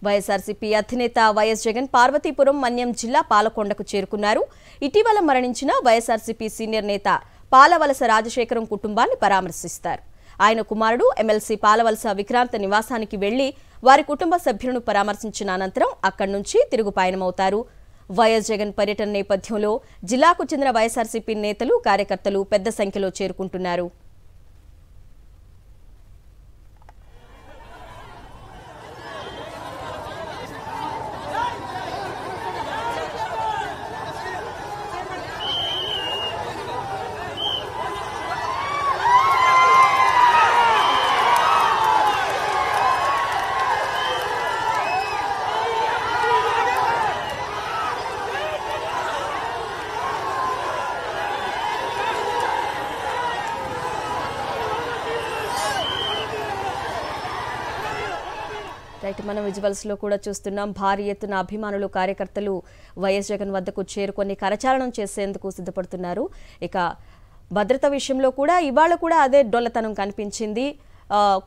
వైఎస్ఆర్సీపీ అధినేత వైఎస్ జగన్ పార్వతీపురం మన్యం జిల్లా పాలకొండకు చేరుకున్నారు. ఇటీవల మరణించిన వైఎస్ఆర్సీపీ సీనియర్ నేత పాలవలస రాజశేఖరం కుటుంబాన్ని పరామర్శిస్తారు. ఆయన కుమారుడు ఎమ్మెల్సీ పాలవలస విక్రాంత నివాసానికి వెళ్లి వారి కుటుంబ సభ్యులను పరామర్శించిన అనంతరం అక్కడి నుంచి తిరుగు పయనమవుతారు. వైఎస్ జగన్ పర్యటన నేపథ్యంలో జిల్లాకు చెందిన వైఎస్ఆర్సీపీ నేతలు, కార్యకర్తలు పెద్ద సంఖ్యలో చేరుకుంటున్నారు. మనం విజువల్స్ లో కూడా చూస్తున్నాం. భారీ ఎత్తున అభిమానులు, కార్యకర్తలు వైఎస్ జగన్ వద్దకు చేరుకొని కరచాలనం చేసేందుకు సిద్ధపడుతున్నారు. ఇక భద్రత విషయంలో కూడా ఇవాళ కూడా అదే డొల్లతనం కనిపించింది.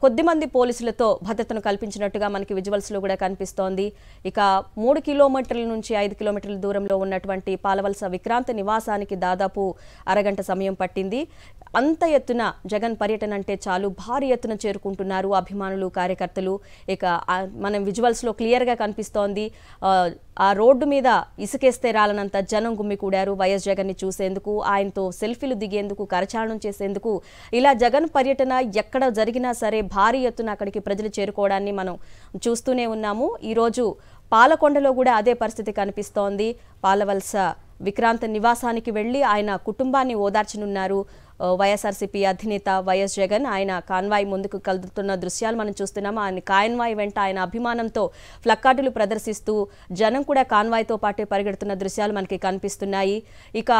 కొద్దిమంది పోలీసులతో భద్రతను కల్పించినట్టుగా మనకి విజువల్స్ లో కూడా కనిపిస్తోంది. ఇక 3 కిలోమీటర్ల నుంచి 5 కిలోమీటర్ల దూరంలో ఉన్నటువంటి పాలవలస విక్రాంత నివాసానికి దాదాపు అరగంట సమయం పట్టింది. అంత ఎత్తున జగన్ పర్యటన అంటే చాలు భారీ ఎత్తున చేరుకుంటున్నారు అభిమానులు, కార్యకర్తలు. ఇక మనం విజువల్స్ లో క్లియర్ గా కనిపిస్తోంది. ఆ రోడ్డు మీద ఇసుకేస్తే రాలనంత జనం గుమ్మికూడారు వైఎస్ జగన్ ని చూసేందుకు, ఆయనతో సెల్ఫీలు దిగేందుకు, కరచాలనం చేసేందుకు. ఇలా జగన్ పర్యటన ఎక్కడ జరిగినా సరే భారీ ఎత్తున అక్కడికి ప్రజలు చేరుకోవడాన్ని మనం చూస్తూనే ఉన్నాము. ఈరోజు పాలకొండలో కూడా అదే పరిస్థితి కనిపిస్తోంది. పాలవలస విక్రాంత నివాసానికి వెళ్లి ఆయన కుటుంబాన్ని ఓదార్చనున్నారు వైఎస్ఆర్సీపీ అధినేత వైఎస్ జగన్. ఆయన కాన్వాయ్ ముందుకు కదులుతున్న దృశ్యాలు మనం చూస్తున్నాము. ఆయన కాన్వాయ్ వెంట ఆయన అభిమానంతో ప్లకార్డులు ప్రదర్శిస్తూ జనం కూడా కాన్వాయ్తో పాటే పరిగెడుతున్న దృశ్యాలు మనకి కనిపిస్తున్నాయి. ఇక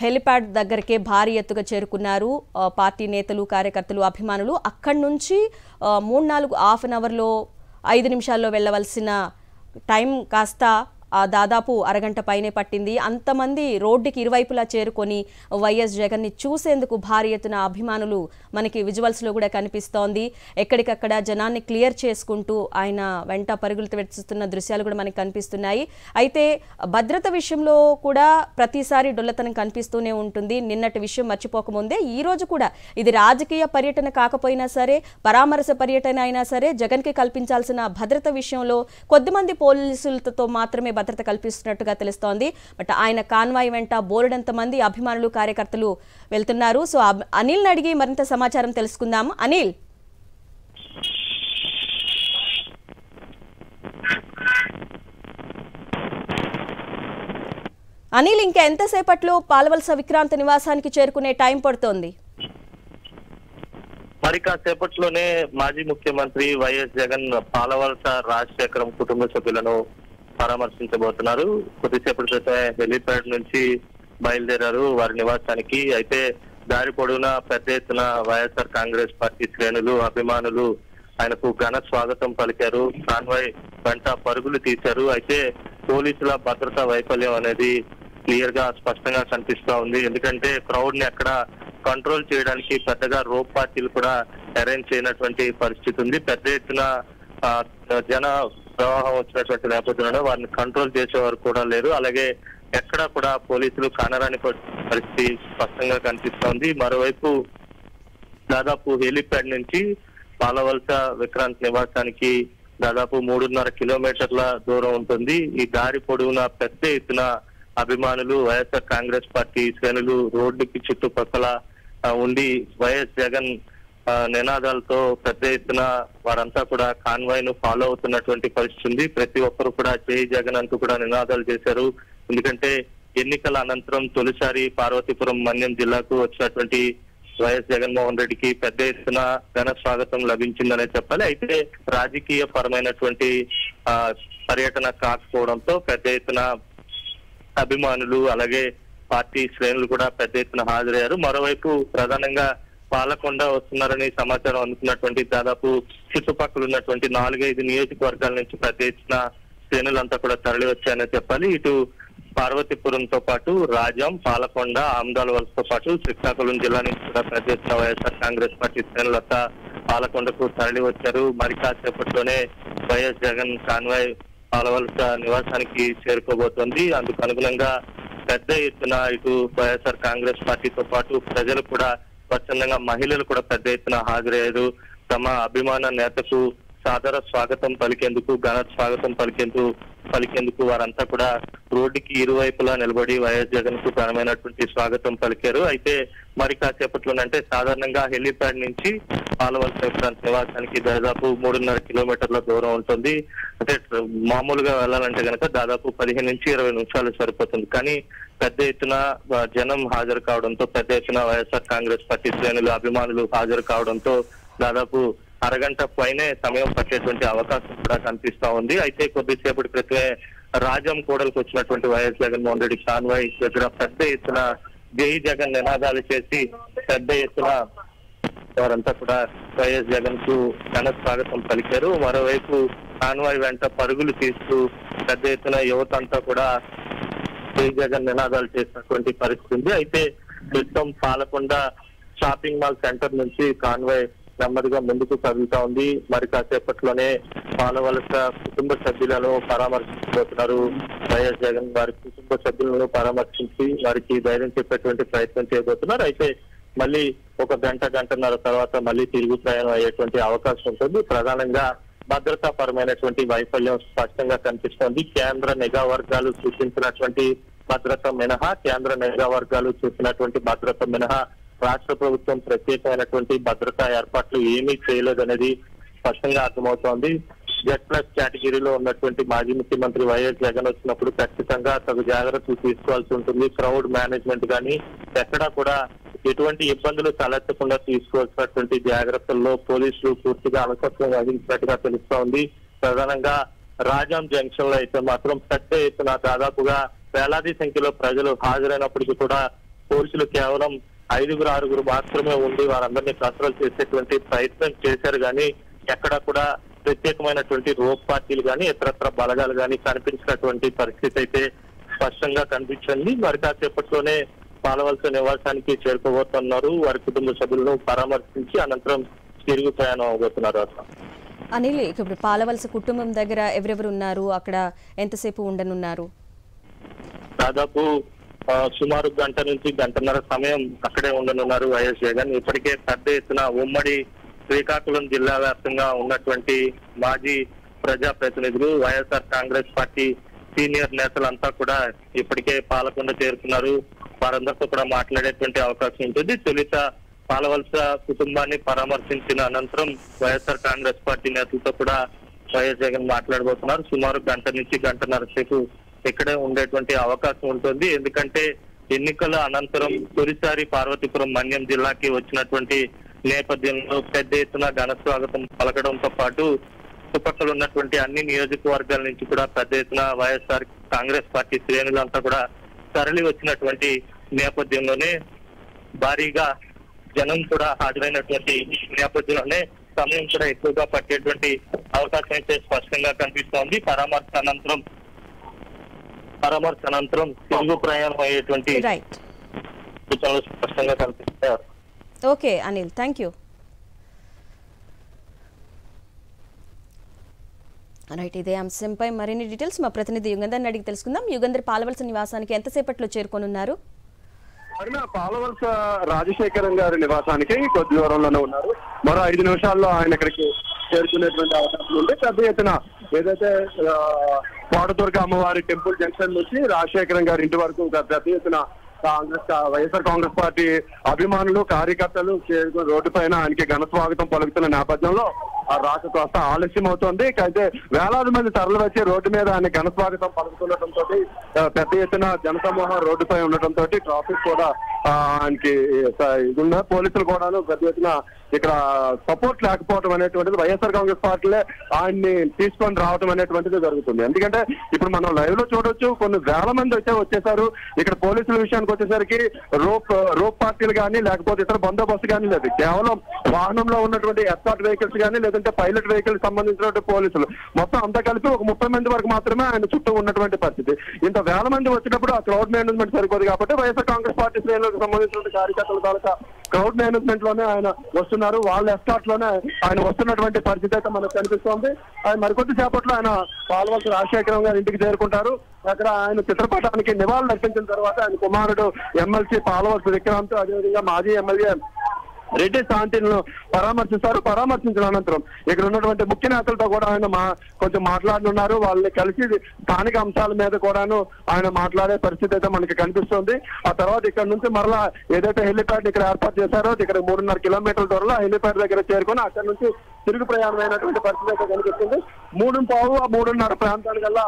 హెలిప్యాడ్ దగ్గరకే భారీ ఎత్తుగా చేరుకున్నారు పార్టీ నేతలు, కార్యకర్తలు, అభిమానులు. అక్కడి నుంచి 3-4 హాఫ్ అన్ అవర్లో 5 నిమిషాల్లో వెళ్లవలసిన టైం కాస్త దాదాపు అరగంట పైనే పట్టింది. అంతమంది రోడ్డుకి ఇరువైపులా చేరుకొని వైఎస్ జగన్ ని చూసేందుకు భారీ ఎత్తున అభిమానులు మనకి విజువల్స్ లో కూడా కనిపిస్తోంది. ఎక్కడికక్కడ జనాన్ని క్లియర్ చేసుకుంటూ ఆయన వెంట పరుగులు పెడుతున్న దృశ్యాలు కూడా మనకి కనిపిస్తున్నాయి. అయితే భద్రత విషయంలో కూడా ప్రతిసారి డొల్లతనం కనిపిస్తూనే ఉంటుంది. నిన్నటి విషయం మర్చిపోకముందే ఈ రోజు కూడా ఇది రాజకీయ పర్యటన కాకపోయినా సరే, పరామర్శ పర్యటన అయినా సరే, జగన్ కి కల్పించాల్సిన భద్రత విషయంలో కొద్దిమంది పోలీసులతో మాత్రమే భద్రత కల్పిస్తున్నట్టుగా తెలుస్తోంది. బట్ ఆయన కాన్వాయ్ వెంట బోలెడంత మంది అభిమానులు, కార్యకర్తలు వెళ్తున్నారు. సో అనిల్ అడిగి మరింత సమాచారం తెలుసుకుందాం. అనిల్, ఇంకా ఎంతసేపట్లో పాలవలస విక్రాంత నివాసానికి చేరుకునే టైం పడుతోంది? మరి కాసేపట్లోనే మాజీ ముఖ్యమంత్రి వైఎస్ జగన్ పాలవలస రాజశేఖరం కుటుంబ సభ్యులను పరామర్శించబోతున్నారు. కొద్దిసేపటి క్రితమే హెలిప్యాడ్ నుంచి బయలుదేరారు వారి నివాసానికి. అయితే దారి పొడవునా పెద్ద ఎత్తున వైఎస్ఆర్ కాంగ్రెస్ పార్టీ శ్రేణులు, అభిమానులు ఆయనకు ఘన స్వాగతం పలికారు. కాన్వాయ్ వెంట పరుగులు తీశారు. అయితే పోలీసుల భద్రతా వైఫల్యం అనేది క్లియర్ గా, స్పష్టంగా కనిపిస్తా ఉంది. ఎందుకంటే క్రౌడ్ ని అక్కడ కంట్రోల్ చేయడానికి పెద్దగా రోప్ పార్టీలు కూడా అరేంజ్ చేయనటువంటి పరిస్థితి ఉంది. పెద్ద ఎత్తున జన ప్రవాహం వచ్చినటువంటి నేపథ్యంలో వారిని కంట్రోల్ చేసేవారు కూడా లేరు. అలాగే ఎక్కడ కూడా పోలీసులు కానరాని పరిస్థితి స్పష్టంగా కనిపిస్తోంది. మరోవైపు దాదాపు హెలిప్యాడ్ నుంచి పాలవలస విక్రాంత్ నివాసానికి దాదాపు 3.5 కిలోమీటర్ల దూరం ఉంటుంది. ఈ దారి పొడవునా పెద్ద ఎత్తున అభిమానులు, వైఎస్ఆర్ కాంగ్రెస్ పార్టీ శ్రేణులు రోడ్డుకి చుట్టుపక్కల ఉండి వైఎస్ జగన్ నినాదాలతో పెద్ద ఎత్తున వారంతా కూడా కాన్వాయ్ ను ఫాలో అవుతున్నటువంటి పరిస్థితి ఉంది. ప్రతి ఒక్కరు కూడా జై జగన్ అంటూ కూడా నినాదాలు చేశారు. ఎందుకంటే ఎన్నికల అనంతరం తొలిసారి పార్వతీపురం మన్యం జిల్లాకు వచ్చినటువంటి వైఎస్ జగన్మోహన్ రెడ్డికి పెద్ద ఎత్తున ఘన స్వాగతం లభించిందనే చెప్పాలి. అయితే రాజకీయ పరమైనటువంటి పర్యటన కాకపోవడంతో పెద్ద ఎత్తున అభిమానులు, అలాగే పార్టీ శ్రేణులు కూడా పెద్ద ఎత్తున హాజరయ్యారు. మరోవైపు ప్రధానంగా పాలకొండ వస్తున్నారని సమాచారం అందుకున్నటువంటి దాదాపు చుట్టుపక్కల ఉన్నటువంటి 4-5 నియోజకవర్గాల నుంచి పెద్ద ఎత్తున శ్రేణులంతా కూడా తరలి వచ్చాయని చెప్పాలి. ఇటు పార్వతీపురంతో పాటు రాజాం, పాలకొండ, ఆమ్దాల వలసతో పాటు శ్రీకాకుళం జిల్లా నుంచి కూడా పెద్ద ఎత్తున వైఎస్ఆర్ కాంగ్రెస్ పార్టీ శ్రేణులంతా పాలకొండకు తరలి వచ్చారు. మరి కాసేపట్లోనే వైఎస్ జగన్ కాన్వాయ్ పాలవలస నివాసానికి చేరుకోబోతోంది. అందుకు అనుగుణంగా పెద్ద ఎత్తున ఇటు వైఎస్ఆర్ కాంగ్రెస్ పార్టీతో పాటు ప్రజలు కూడా స్వచ్ఛందంగా మహిళలు కూడా పెద్ద ఎత్తున హాజరయ్యారు. తమ అభిమాన నేతకు సాదర స్వాగతం పలికేందుకు, ఘన స్వాగతం పలికేందుకు వారంతా కూడా రోడ్డుకి ఇరువైపులా నిలబడి వైఎస్ జగన్ కు ఘనమైనటువంటి స్వాగతం పలికారు. అయితే మరి కాసేపట్లోనంటే సాధారణంగా హెలీప్యాడ్ నుంచి పాలవలస నివాసానికి దాదాపు 3.5 కిలోమీటర్ల దూరం ఉంటుంది. అంటే మామూలుగా వెళ్ళాలంటే కనుక దాదాపు 15 నుంచి 20 నిమిషాలు సరిపోతుంది. కానీ పెద్ద ఎత్తున జనం హాజరు కావడంతో, పెద్ద ఎత్తున వైఎస్ఆర్ కాంగ్రెస్ పార్టీ శ్రేణులు, అభిమానులు హాజరు కావడంతో దాదాపు అరగంట పైనే సమయం పట్టేటువంటి అవకాశం కూడా కనిపిస్తా ఉంది. అయితే కొద్దిసేపటి క్రితమే రాజం కూడలకు వచ్చినటువంటి వైఎస్ జగన్మోహన్ రెడ్డి కాన్వాయ్ దగ్గర పెద్ద ఎత్తున జై జగన్ నినాదాలు చేసి పెద్ద ఎత్తున వారంతా కూడా వైఎస్ జగన్ కు ఘన స్వాగతం పలికారు. మరోవైపు కాన్వాయ్ వెంట పరుగులు తీస్తూ పెద్ద ఎత్తున యువత అంతా కూడా జై జగన్ నినాదాలు చేసినటువంటి పరిస్థితి ఉంది. అయితే ప్రస్తుతం పాలకొండ షాపింగ్ మాల్ సెంటర్ నుంచి కాన్వాయ్ నెమ్మదిగా ముందుకు కదులుతా ఉంది. మరి కాసేపట్లోనే పాలవలస కుటుంబ సభ్యులను పరామర్శించబోతున్నారు వైఎస్ జగన్. వారి కుటుంబ సభ్యులను పరామర్శించి వారికి ధైర్యం చెప్పేటువంటి ప్రయత్నం చేయబోతున్నారు. అయితే మళ్ళీ ఒక గంటన్నర తర్వాత మళ్ళీ తిరుగు ప్రయాణం అయ్యేటువంటి అవకాశం ఉంటుంది. ప్రధానంగా భద్రతాపరమైనటువంటి వైఫల్యం స్పష్టంగా కనిపిస్తోంది. కేంద్ర నిఘా వర్గాలు సూచించినటువంటి భద్రత మినహా, కేంద్ర నిఘా వర్గాలు చూసినటువంటి భద్రత మినహా రాష్ట్ర ప్రభుత్వం ప్రత్యేకమైనటువంటి భద్రతా ఏర్పాట్లు ఏమీ చేయలేదనేది స్పష్టంగా అర్థమవుతోంది. Z+ కేటగిరీలో ఉన్నటువంటి మాజీ ముఖ్యమంత్రి వైఎస్ జగన్ వచ్చినప్పుడు ఖచ్చితంగా తగు జాగ్రత్తలు తీసుకోవాల్సి ఉంటుంది. క్రౌడ్ మేనేజ్మెంట్ కానీ ఎక్కడా కూడా ఎటువంటి ఇబ్బందులు తలెత్తకుండా తీసుకోవాల్సినటువంటి జాగ్రత్తల్లో పోలీసులు పూర్తిగా అలసత్వం వహించినట్టుగా తెలుస్తోంది. ప్రధానంగా రాజాం జంక్షన్ లో అయితే మాత్రం పెద్ద ఎత్తున దాదాపుగా వేలాది సంఖ్యలో ప్రజలు హాజరైనప్పటికీ కూడా పోలీసులు కేవలం 5-6 మాత్రమే ఉండి వారందరినీ కంట్రోల్ చేసేటువంటి ప్రయత్నం చేశారు. కానీ ఎక్కడ కూడా ప్రత్యేకమైనటువంటి రోప్ పార్టీలు కానీ ఇతరత్ర బలగాలు కానీ కనిపించినటువంటి పరిస్థితి అయితే స్పష్టంగా కనిపించింది. మరి కాసేపట్లోనే పాలవలస నివాసానికి చేరుకోబోతున్నారు. వారి కుటుంబ సభ్యులను పరామర్శించి అనంతరం తిరుగు ప్రయాణం అవబోతున్నారు. అనిల్, ఇప్పుడు పాలవలస కుటుంబం దగ్గర ఎవరెవరు ఉన్నారు? అక్కడ ఎంతసేపు ఉండనున్నారు? దాదాపు సుమారు గంట నుంచి గంటన్నర సమయం అక్కడే ఉండనున్నారు వైఎస్ జగన్. ఇప్పటికే పెద్ద ఎత్తున ఉమ్మడి శ్రీకాకుళం జిల్లా వ్యాప్తంగా ఉన్నటువంటి మాజీ ప్రజాప్రతినిధులు, వైఎస్ఆర్ కాంగ్రెస్ పార్టీ సీనియర్ నేతలంతా కూడా ఇప్పటికే పాలకొండ చేరుకున్నారు. వారందరితో కూడా మాట్లాడేటువంటి అవకాశం ఉంటుంది. తొలిత పాలవలస కుటుంబాన్ని పరామర్శించిన అనంతరం వైఎస్ఆర్ కాంగ్రెస్ పార్టీ నేతలతో కూడా వైఎస్ జగన్ మాట్లాడబోతున్నారు. సుమారు గంట నుంచి గంటన్నర సేపు ఇక్కడే ఉండేటువంటి అవకాశం ఉంటుంది. ఎందుకంటే ఎన్నికల అనంతరం తొలిసారి పార్వతీపురం మన్యం జిల్లాకి వచ్చినటువంటి నేపథ్యంలో పెద్ద ఎత్తున ఘన స్వాగతం పలకడంతో పాటు చుట్టుపక్కల ఉన్నటువంటి అన్ని నియోజకవర్గాల నుంచి కూడా పెద్ద ఎత్తున వైఎస్ఆర్ కాంగ్రెస్ పార్టీ శ్రేణులంతా కూడా తరలి వచ్చినటువంటి నేపథ్యంలోనే భారీగా జనం కూడా హాజరైనటువంటి నేపథ్యంలోనే సమయం కూడా ఎక్కువగా పట్టేటువంటి అవకాశం అయితే స్పష్టంగా కనిపిస్తోంది. పరామర్శ అనంతరం తిరుగు ప్రయాణం అయ్యేటువంటి సూచనలు స్పష్టంగా కనిపిస్తాయి. Okay Anil, thank you. Right, ఇదే అంశంపై మరిన్ని డీటెయిల్స్ మా ప్రతినిధి యుగంధర్ని అడిగి తెలుసుకుందాం. యుగంధర్, పాలవలస నివాసానికి ఎంతసేపట్లో చేరుకోనున్నారు? పాలవలస రాజశేఖరం గారి నివాసానికి కొద్ది దూరంలోనే ఉన్నారు. మరో 5 నిమిషాల్లో ఆయన ఇక్కడికి చేరుకునేటువంటి అవకాశం ఉంది. పెద్ద ఎత్తున ఏదైతే కోటదుర్గ అమ్మవారి టెంపుల్ జంక్షన్ నుంచి రాజశేఖరం గారి ఇంటి వరకు పెద్ద ఎత్తున వైఎస్ఆర్ కాంగ్రెస్ పార్టీ అభిమానులు, కార్యకర్తలు రోడ్డు పైన ఆయనకి ఘన స్వాగతం పలుకుతున్న నేపథ్యంలో ఆ రాక కాస్త ఆలస్యం అవుతుంది. అయితే వేలాది మంది తరలి వచ్చి రోడ్డు మీద ఆయన ఘన స్వాగతం పలుకుతుండటంతో పెద్ద ఎత్తున జనసమూహం రోడ్డుపై ఉండటంతో ట్రాఫిక్ కూడా ఆయనకి ఇదిన్న పోలీసులు కూడా పెద్ద ఎత్తున ఇక్కడ సపోర్ట్ లేకపోవడం అనేటువంటిది వైఎస్ఆర్ కాంగ్రెస్ పార్టీలే ఆయన్ని తీసుకొని రావడం అనేటువంటిది జరుగుతుంది. ఎందుకంటే ఇప్పుడు మనం లైవ్ లో చూడొచ్చు, కొన్ని వేల మంది వచ్చేసారు. ఇక్కడ పోలీసుల విషయానికి వచ్చేసరికి రోప్ పార్టీలు కానీ లేకపోతే ఇతర బందోబస్తు కానీ లేదు. కేవలం వాహనంలో ఉన్నటువంటి ఎస్కార్ట్ వెహికల్స్ కానీ లేదా లేదంటే పైలట్ వెహికల్ సంబంధించినటువంటి పోలీసులు మొత్తం అంతా కలిపి ఒక 30 మంది వరకు మాత్రమే ఆయన చుట్టూ ఉన్నటువంటి పరిస్థితి. ఇంత వేల మంది వచ్చినప్పుడు ఆ క్రౌడ్ మేనేజ్మెంట్ సరిపోదు కాబట్టి వైఎస్ఆర్ కాంగ్రెస్ పార్టీ శ్రేణులకు సంబంధించిన కార్యకర్తల తాలూకా క్రౌడ్ మేనేజ్మెంట్ లోనే ఆయన వస్తున్నారు. వాళ్ళ ఎస్కాట్ లోనే ఆయన వస్తున్నటువంటి పరిస్థితి అయితే మనకు కనిపిస్తోంది. ఆయన మరికొద్ది సేపట్లో ఆయన పాలవలస రాజశేఖరం గారి ఇంటికి చేరుకుంటారు. అక్కడ ఆయన చిత్రపటానికి నివాళులు అర్పించిన తర్వాత ఆయన కుమారుడు ఎమ్మెల్సీ పాలవలస విక్రాంత్, అదేవిధంగా మాజీ ఎమ్మెల్యే రెడ్డి శాంతిలను పరామర్శిస్తారు. పరామర్శించిన అనంతరం ఇక్కడ ఉన్నటువంటి ముఖ్య నేతలతో కూడా ఆయన కొంచెం మాట్లాడనున్నారు. వాళ్ళని కలిసి స్థానిక అంశాల మీద కూడాను ఆయన మాట్లాడే పరిస్థితి అయితే మనకి కనిపిస్తుంది. ఆ తర్వాత ఇక్కడ నుంచి మరలా ఏదైతే హెలిప్యాడ్ ఇక్కడ ఏర్పాటు చేశారో ఇక్కడ 3.5 కిలోమీటర్ల దూరంలో హెలిప్యాడ్ దగ్గర చేరుకొని అక్కడ నుంచి తిరుగు ప్రయాణమైనటువంటి పరిస్థితి అయితే కనిపిస్తుంది. 3:15-3:30 ప్రాంతానికల్లా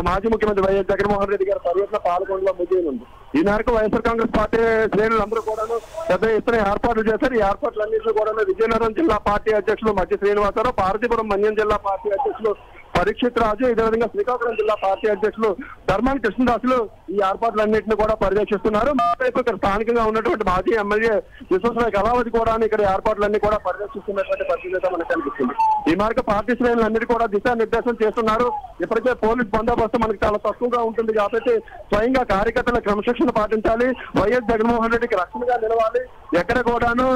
మాజీ ముఖ్యమంత్రి వైఎస్ జగన్మోహన్ రెడ్డి గారి పర్యటన పాల్గొనలో ముగియనుంది. ఈ మేరకు వైఎస్ఆర్ కాంగ్రెస్ పార్టీ శ్రేణులందరూ కూడాను పెద్ద ఎత్తున ఏర్పాట్లు చేశారు. ఈ ఏర్పాట్లన్నింటిలో కూడా విజయనగరం జిల్లా పార్టీ అధ్యక్షులు మధ్య శ్రీనివాసరావు, పార్వతీపురం మన్యం జిల్లా పార్టీ అధ్యక్షులు పరీక్షిత్ రాజు, ఇదే విధంగా శ్రీకాకుళం జిల్లా పార్టీ అధ్యక్షులు ధర్మాన కృష్ణదాసులు ఈ ఏర్పాట్లన్నింటినీ కూడా పర్యవేక్షిస్తున్నారు. మరోవైపు ఇక్కడ స్థానికంగా ఉన్నటువంటి మాజీ ఎమ్మెల్యే విశ్వసరాయ కళావతి కూడా ఇక్కడ ఏర్పాట్లన్నీ కూడా పర్యవేక్షిస్తున్నటువంటి పరిస్థితి మనకు కనిపిస్తుంది. ఈ మేరకు పార్టీ శ్రేణులన్నిటి కూడా దిశానిర్దేశం చేస్తున్నారు. ఇప్పటికే పోలీస్ బందోబస్తు మనకి చాలా తక్కువగా ఉంటుంది కాబట్టి స్వయంగా కార్యకర్తల క్రమశిక్షణ పాటించాలి. వైఎస్ జగన్మోహన్ రెడ్డికి రక్షణగా నిలవాలి. ఎక్కడ కూడాను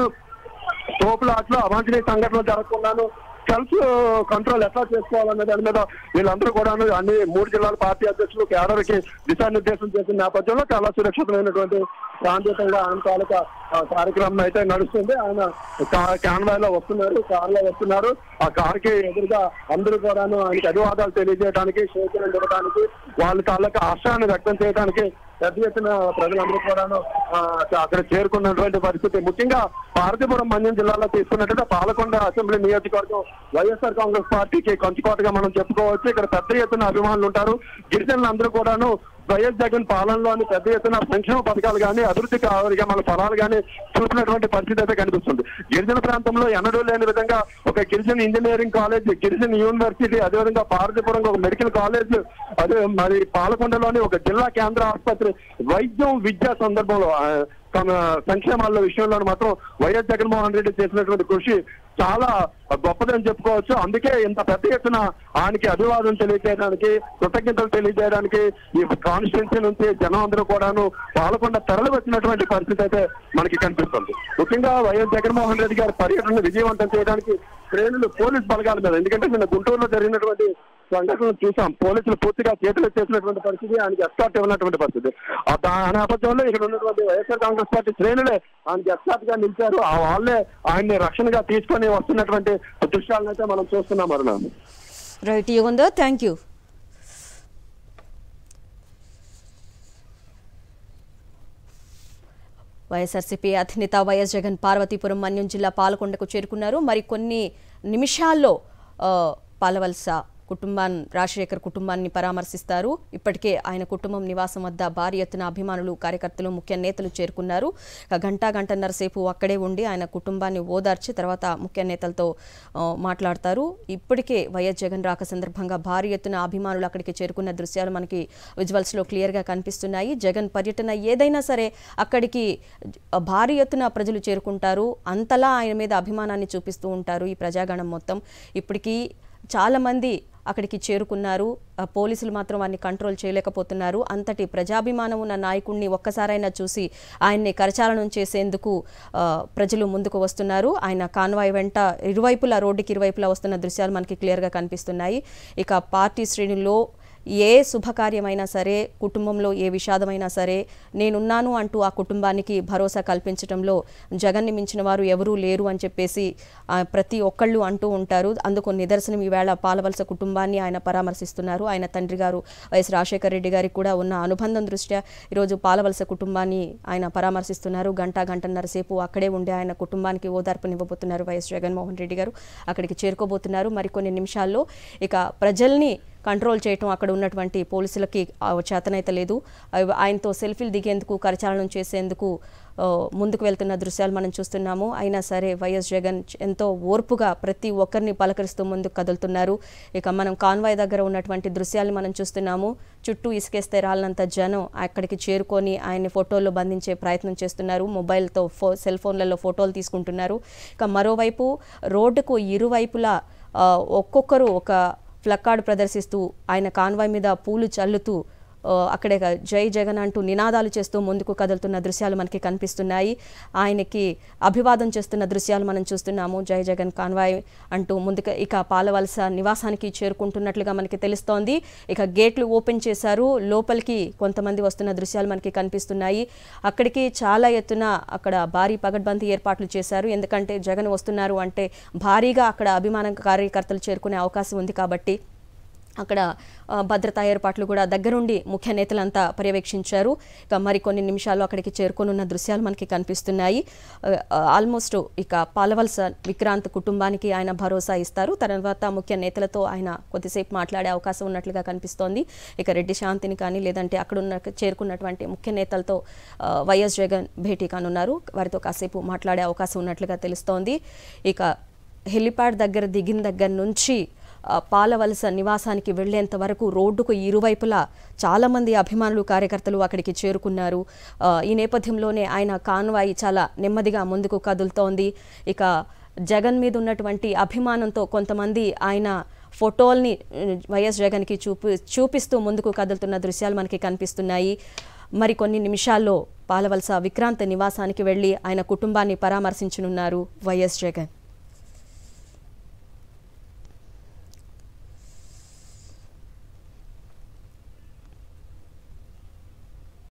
తోపులాట్లు అవాంఛనీయ సంఘటనలు జరగకుండాను సెల్ఫ్ కంట్రోల్ ఎట్లా చేసుకోవాలనే దాని మీద వీళ్ళందరూ కూడా అన్ని 3 జిల్లాల పార్టీ అధ్యక్షులు కేడర్కి దిశానిర్దేశం చేసిన నేపథ్యంలో చాలా సురక్షితమైనటువంటి శాంతియుతంగా ఆయన తాలూకా కార్యక్రమం అయితే నడుస్తుంది. ఆయన కాన్వాయ్లో వస్తున్నారు, కారులో వస్తున్నారు. ఆ కారుకి ఎదురుగా అందరూ కూడాను ఆయనకి అభివాదాలు తెలియజేయడానికి, స్వేచ్ఛను ఇవ్వడానికి, వాళ్ళ తాలూకా హర్షాన్ని వ్యక్తం చేయడానికి పెద్ద ఎత్తున ప్రజలందరూ కూడాను అక్కడ చేరుకున్నటువంటి పరిస్థితి. ముఖ్యంగా పార్వతీపురం మన్యం జిల్లాలో తీసుకున్నట్టు పాలకొండ అసెంబ్లీ నియోజకవర్గం వైఎస్ఆర్ కాంగ్రెస్ పార్టీకి కంచుకోటగా మనం చెప్పుకోవచ్చు. ఇక్కడ పెద్ద ఎత్తున అభిమానులు ఉంటారు. గిరిజనులందరూ కూడాను వైఎస్ జగన్ పాలనలోని పెద్ద ఎత్తున సంక్షేమ పథకాలు కానీ, అభివృద్ధి మన ఫలాలు కానీ చూసినటువంటి పరిస్థితి అయితే కనిపిస్తుంది. గిరిజన ప్రాంతంలో ఎన్నడూ లేని విధంగా ఒక గిరిజన ఇంజనీరింగ్ కాలేజ్, గిరిజన యూనివర్సిటీ, అదేవిధంగా పార్వతీపురం ఒక మెడికల్ కాలేజ్, అదే మరి పాలకొండలోని ఒక జిల్లా కేంద్ర ఆసుపత్రి, వైద్యం, విద్యా సందర్భంలో తన సంక్షేమాల విషయంలో మాత్రం వైఎస్ జగన్మోహన్ రెడ్డి చేసినటువంటి కృషి చాలా గొప్పదని చెప్పుకోవచ్చు. అందుకే ఇంత పెద్ద ఎత్తున ఆయనకి అభివాదం తెలియజేయడానికి, కృతజ్ఞతలు తెలియజేయడానికి ఈ కాన్స్టిట్యున్సీ నుంచి జనం అందరూ కూడాను పాలకొండ తరలి వచ్చినటువంటి పరిస్థితి అయితే మనకి కనిపిస్తుంది. ముఖ్యంగా వైఎస్ జగన్మోహన్ రెడ్డి గారి పర్యటనను విజయవంతం చేయడానికి శ్రేణులు పోలీస్ బలగాల మీద, ఎందుకంటే నిన్న గుంటూరులో జరిగినటువంటి సంఘటనలు చూసాం. పోలీసులు పూర్తిగా చేతులు చేసినటువంటి పరిస్థితి, ఆయనకి ఎస్కార్ట్ ఇవ్వనటువంటి పరిస్థితి. ఆ నేపథ్యంలో ఇక్కడ ఉన్నటువంటి వైఎస్ఆర్ కాంగ్రెస్ పార్టీ శ్రేణులే ఆయనకి ఎస్కార్ట్ గా నిలిచారు. ఆ వాళ్ళే ఆయన్ని రక్షణగా తీసుకొని వస్తున్నటువంటి దృశ్యాలను అయితే మనం చూస్తున్నాం. Aruna, right Yugandhar, thank you. YSRCP అధినేత వైఎస్ జగన్ పార్వతీపురం మన్యం జిల్లా పాలకొండకు చేరుకున్నారు. మరి కొన్ని నిమిషాల్లో పాలవలస రాజశేఖర్ కుటుంబాన్ని పరామర్శిస్తారు. ఇప్పటికే ఆయన కుటుంబం నివాసం వద్ద భారీ ఎత్తున అభిమానులు, కార్యకర్తలు, ముఖ్య నేతలు చేరుకున్నారు. గంటన్నర సేపు అక్కడే ఉండి ఆయన కుటుంబాన్ని ఓదార్చి తర్వాత ముఖ్య నేతలతో మాట్లాడతారు. ఇప్పటికే వైఎస్ జగన్ రాక సందర్భంగా భారీ ఎత్తున అభిమానులు అక్కడికి చేరుకున్న దృశ్యాలు మనకి విజువల్స్లో క్లియర్గా కనిపిస్తున్నాయి. జగన్ పర్యటన ఏదైనా సరే అక్కడికి భారీ ఎత్తున ప్రజలు చేరుకుంటారు. అంతలా ఆయన మీద అభిమానాన్ని చూపిస్తూ ఉంటారు ఈ ప్రజాగణం మొత్తం. ఇప్పటికీ చాలామంది అక్కడికి చేరుకున్నారు. పోలీసులు మాత్రం వారిని కంట్రోల్ చేయలేకపోతున్నారు. అంతటి ప్రజాభిమానం ఉన్న నాయకుడిని ఒక్కసారైనా చూసి ఆయన్ని కరచాలనం చేసేందుకు ప్రజలు ముందుకు వస్తున్నారు. ఆయన కాన్వాయ్ వెంట రోడ్డుకి ఇరువైపులా వస్తున్న దృశ్యాలు మనకి క్లియర్గా కనిపిస్తున్నాయి. ఇక పార్టీ శ్రేణుల్లో ఏ శుభకార్యమైనా సరే, కుటుంబంలో ఏ విషాదమైనా సరే నేనున్నాను అంటూ ఆ కుటుంబానికి భరోసా కల్పించడంలో జగన్ని మించిన వారు ఎవరూ లేరు అని చెప్పేసి ప్రతి ఒక్కళ్ళు అంటూ ఉంటారు. అందుకు నిదర్శనం ఈవేళ పాలవలస కుటుంబాన్ని ఆయన పరామర్శిస్తున్నారు. ఆయన తండ్రి గారు వైఎస్ రాజశేఖర రెడ్డి గారికి కూడా ఉన్న అనుబంధం దృష్ట్యా ఈరోజు పాలవలస కుటుంబాన్ని ఆయన పరామర్శిస్తున్నారు. గంటన్నర సేపు అక్కడే ఉండి ఆయన కుటుంబానికి ఓదార్పునివ్వబోతున్నారు వైఎస్ జగన్మోహన్ రెడ్డి గారు. అక్కడికి చేరుకోబోతున్నారు మరికొన్ని నిమిషాల్లో. ఇక ప్రజల్ని కంట్రోల్ చేయటం అక్కడ ఉన్నటువంటి పోలీసులకి చేతనైతే లేదు. ఆయనతో సెల్ఫీలు దిగేందుకు, కరచాలనం చేసేందుకు ముందుకు వెళ్తున్న దృశ్యాలు మనం చూస్తున్నాము. అయినా సరే వైఎస్ జగన్ ఎంతో ఓర్పుగా ప్రతి ఒక్కరిని పలకరిస్తూ ముందుకు కదులుతున్నారు. ఇక మనం కాన్వాయ్ దగ్గర ఉన్నటువంటి దృశ్యాలు మనం చూస్తున్నాము. చుట్టూ ఇసుకేస్తే రాళ్ళంత జనం అక్కడికి చేరుకొని ఆయన్ని ఫోటోల్లో బంధించే ప్రయత్నం చేస్తున్నారు. మొబైల్తో సెల్ ఫోన్లలో ఫోటోలు తీసుకుంటున్నారు. ఇక మరోవైపు రోడ్డుకు ఇరువైపులా ఒక్కొక్కరు ఒక ప్లకార్డ్ ప్రదర్శిస్తూ ఆయన కాన్వాయ్ మీద పూలు చల్లుతూ అక్కడే జై జగన్ అంటూ నినాదాలు చేస్తూ ముందుకు కదులుతున్న దృశ్యాలు మనకి కనిపిస్తున్నాయి. ఆయనకి అభివాదం చేస్తున్న దృశ్యాలు మనం చూస్తున్నాము. జై జగన్ కాన్వాయ్ అంటూ ముందుకు ఇక పాలవలస నివాసానికి చేరుకుంటున్నట్లుగా మనకి తెలుస్తోంది. ఇక గేట్లు ఓపెన్ చేశారు. లోపలికి కొంతమంది వస్తున్న దృశ్యాలు మనకి కనిపిస్తున్నాయి. అక్కడికి చాలా ఎత్తున అక్కడ భారీ పగడ్బందీ ఏర్పాట్లు చేశారు. ఎందుకంటే జగన్ వస్తున్నారు అంటే భారీగా అక్కడ అభిమాన కార్యకర్తలు చేరుకునే అవకాశం ఉంది కాబట్టి అక్కడ భద్రతా ఏర్పాట్లు కూడా దగ్గరుండి ముఖ్య నేతలంతా పర్యవేక్షించారు. ఇక మరికొన్ని నిమిషాలు అక్కడికి చేరుకోనున్న దృశ్యాలు మనకి కనిపిస్తున్నాయి. ఆల్మోస్ట్ ఇక పాలవలస విక్రాంత్ కుటుంబానికి ఆయన భరోసా ఇస్తారు. తర్వాత ముఖ్య నేతలతో ఆయన కొద్దిసేపు మాట్లాడే అవకాశం ఉన్నట్లుగా కనిపిస్తోంది. ఇక రెడ్డి శాంతిని కానీ లేదంటే అక్కడున్న చేరుకున్నటువంటి ముఖ్య నేతలతో వైఎస్ జగన్ భేటీ కానున్నారు. వారితో కాసేపు మాట్లాడే అవకాశం ఉన్నట్లుగా తెలుస్తోంది. ఇక హెలిప్యాడ్ దగ్గర దిగిన దగ్గర నుంచి పాలవలస నివాసానికి వెళ్లేంత వరకు రోడ్డుకు ఇరువైపులా చాలామంది అభిమానులు కార్యకర్తలు అక్కడికి చేరుకున్నారు. ఈ నేపథ్యంలోనే ఆయన కాన్వాయ్ చాలా నెమ్మదిగా ముందుకు కదులుతోంది. ఇక జగన్ మీద ఉన్నటువంటి అభిమానంతో కొంతమంది ఆయన ఫోటోల్ని వైఎస్ జగన్కి చూపిస్తూ ముందుకు కదులుతున్న దృశ్యాలు మనకి కనిపిస్తున్నాయి. మరికొన్ని నిమిషాల్లో పాలవలస విక్రాంత్ నివాసానికి వెళ్లి ఆయన కుటుంబాన్ని పరామర్శించనున్నారు వైఎస్ జగన్.